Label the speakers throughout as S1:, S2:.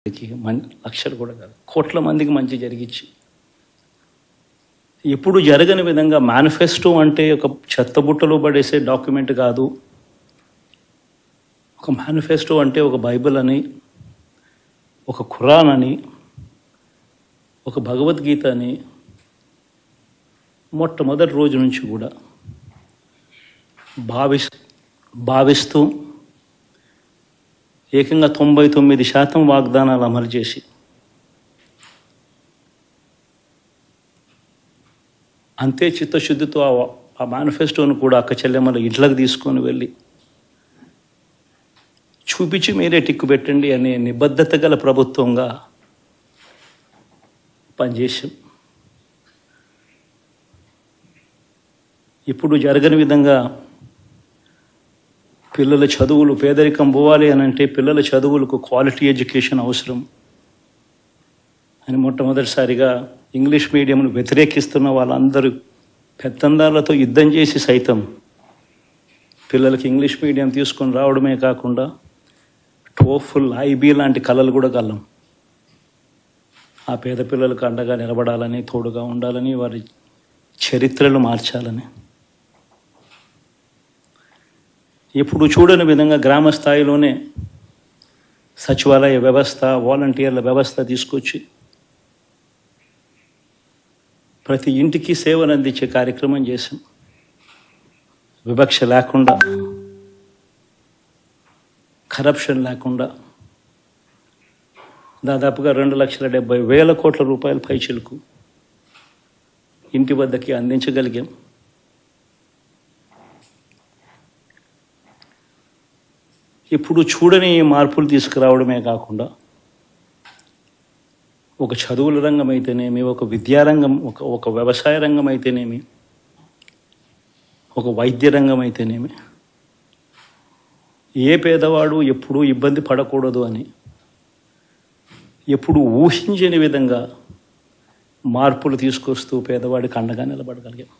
S1: లక్షలు కూడా కాదు, కోట్ల మందికి మంచి జరిగించి, ఎప్పుడు జరగని విధంగా మేనిఫెస్టో అంటే ఒక చెత్తబుట్టలో పడేసే డాక్యుమెంట్ కాదు. ఒక మేనిఫెస్టో అంటే ఒక బైబిల్ అని, ఒక ఖురాన్ అని, ఒక భగవద్గీత అని మొట్టమొదటి రోజు నుంచి కూడా భావిస్తూ ఏకంగా 99% వాగ్దానాలు అమలు చేసి అంతే చిత్తశుద్ధితో ఆ మేనిఫెస్టోను కూడా అక్క చెల్లెమ్మల ఇంట్లోకి తీసుకొని వెళ్ళి చూపించి మీరే టిక్కు పెట్టండి అనే నిబద్ధత గల ప్రభుత్వంగా పనిచేసాం. ఇప్పుడు జరగని విధంగా పిల్లల చదువులు, పేదరికం పోవాలి అని అంటే పిల్లల చదువులకు క్వాలిటీ ఎడ్యుకేషన్ అవసరం అని మొట్టమొదటిసారిగా ఇంగ్లీష్ మీడియంను వ్యతిరేకిస్తున్న వాళ్ళందరూ పెత్తందారులతో యుద్ధం చేసి సైతం పిల్లలకి ఇంగ్లీష్ మీడియం తీసుకొని రావడమే కాకుండా టోఫుల్, ఐబీ లాంటి కళలు కూడా కలం. ఆ పేద పిల్లలకు అండగా నిలబడాలని, తోడుగా ఉండాలని, వారి చరిత్రలు మార్చాలని, ఎప్పుడు చూడని విధంగా గ్రామ స్థాయిలోనే సచివాలయ వ్యవస్థ, వాలంటీర్ల వ్యవస్థ తీసుకొచ్చి ప్రతి ఇంటికి సేవలు అందించే కార్యక్రమం చేశాం. వివక్ష లేకుండా, కరప్షన్ లేకుండా దాదాపుగా 2,70,000 కోట్ల రూపాయల పైచిలకు ఇంటి వద్దకి అందించగలిగాం. ఇప్పుడు చూడని మార్పులు తీసుకురావడమే కాకుండా ఒక చదువుల రంగం అయితేనేమి, ఒక విద్యారంగం, ఒక వ్యవసాయ రంగం అయితేనేమి, ఒక వైద్య రంగం అయితేనేమి, ఏ పేదవాడు ఎప్పుడూ ఇబ్బంది పడకూడదు అని ఎప్పుడు ఊహించని విధంగా మార్పులు తీసుకొస్తూ పేదవాడికి అండగా నిలబడగలిగాం.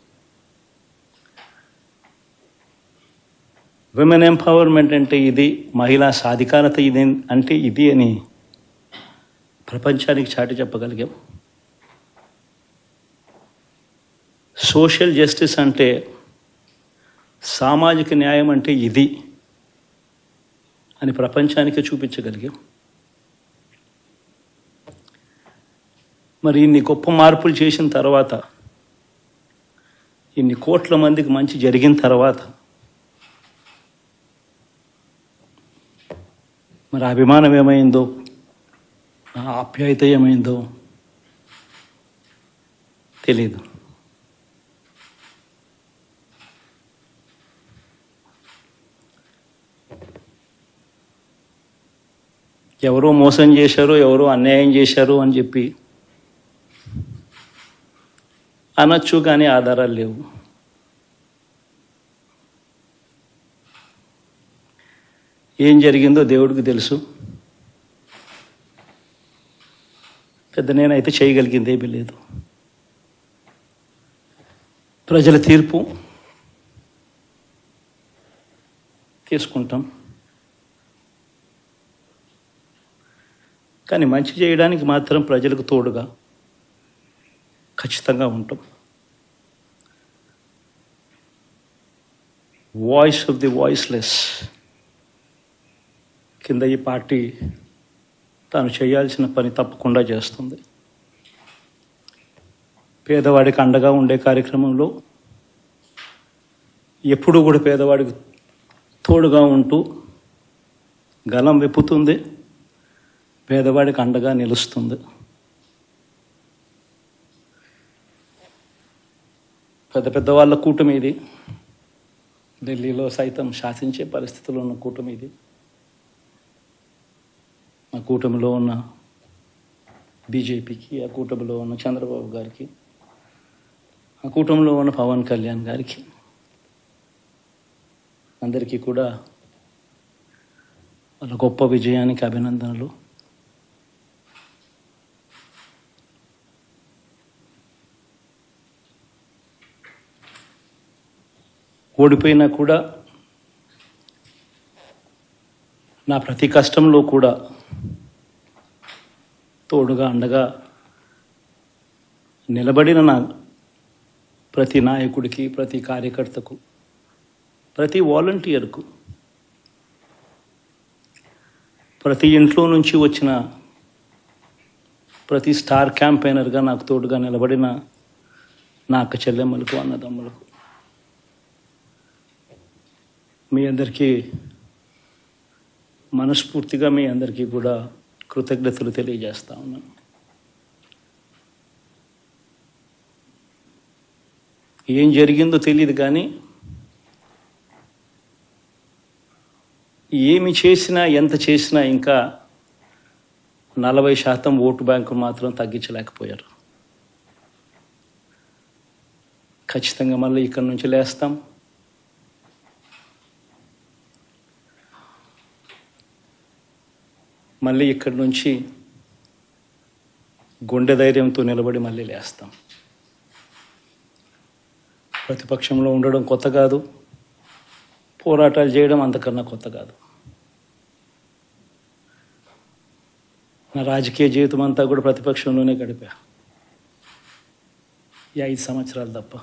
S1: విమెన్ ఎంపవర్మెంట్ అంటే ఇది, మహిళా సాధికారత ఇది అంటే ఇది అని ప్రపంచానికి చాటి చెప్పగలిగాం. సోషల్ జస్టిస్ అంటే, సామాజిక న్యాయం అంటే ఇది అని ప్రపంచానికి చూపించగలిగాం. మరి ఇన్ని గొప్ప మార్పులు చేసిన తర్వాత, ఇన్ని కోట్ల మందికి మంచి జరిగిన తర్వాత మరి అభిమానం ఏమైందో, ఆప్యాయత ఏమైందో తెలీదు. ఎవరో మోసం చేశారు, ఎవరో అన్యాయం చేశారు అని చెప్పి అనొచ్చు, కానీ ఆధారాలు లేవు. ఏం జరిగిందో దేవుడికి తెలుసు. పెద్ద నేనైతే చేయగలిగింది ఏమీ లేదు. ప్రజల తీర్పు తీసుకుంటాం, కానీ మంచి చేయడానికి మాత్రం ప్రజలకు తోడుగా ఖచ్చితంగా ఉంటాం. వాయిస్ ఆఫ్ ది వాయిస్లెస్ కింద ఈ పార్టీ తాను చేయాల్సిన పని తప్పకుండా చేస్తుంది. పేదవాడికి అండగా ఉండే కార్యక్రమంలో ఎప్పుడూ కూడా పేదవాడికి తోడుగా ఉంటూ గలం విప్పుతుంది, పేదవాడికి అండగా నిలుస్తుంది. పెద్ద పెద్ద వాళ్ళ కూటమి ఇది, ఢిల్లీలో సైతం శాసించే పరిస్థితుల్లో ఉన్న కూటమి ఇది. ఆ కూటమిలో ఉన్న బీజేపీకి, ఆ కూటమిలో ఉన్న చంద్రబాబు గారికి, ఆ కూటమిలో ఉన్న పవన్ కళ్యాణ్ గారికి, అందరికీ కూడా వాళ్ళ గొప్ప విజయానికి అభినందనలు. ఓడిపోయినా కూడా నా ప్రతి కష్టంలో కూడా తోడుగా అండగా నిలబడిన నా ప్రతి నాయకుడికి, ప్రతి కార్యకర్తకు, ప్రతి వాలంటీర్కు, ప్రతి ఇంట్లో నుంచి వచ్చిన ప్రతి స్టార్ క్యాంపెయినర్గా నాకు తోడుగా నిలబడిన నా అక్క చెల్లెమ్మలకు, అన్నదమ్ములకు, మీ అందరికీ మనస్ఫూర్తిగా మీ అందరికీ కూడా కృతజ్ఞతలు తెలియజేస్తా ఉన్నాను. ఏం జరిగిందో తెలియదు కానీ ఏమి చేసినా, ఎంత చేసినా ఇంకా 40% ఓటు బ్యాంకు మాత్రం తగ్గించలేకపోయారు. ఖచ్చితంగా మళ్ళీ ఇక్కడి నుంచి లేస్తాం. మళ్ళీ ఇక్కడి నుంచి గుండె ధైర్యంతో నిలబడి మళ్ళీ లేస్తాం. ప్రతిపక్షంలో ఉండడం కొత్త కాదు, పోరాటాలు చేయడం అంతకన్నా కొత్త కాదు. నా రాజకీయ జీవితం అంతా కూడా ప్రతిపక్షంలోనే గడిపా, ఈ 5 సంవత్సరాలు తప్ప.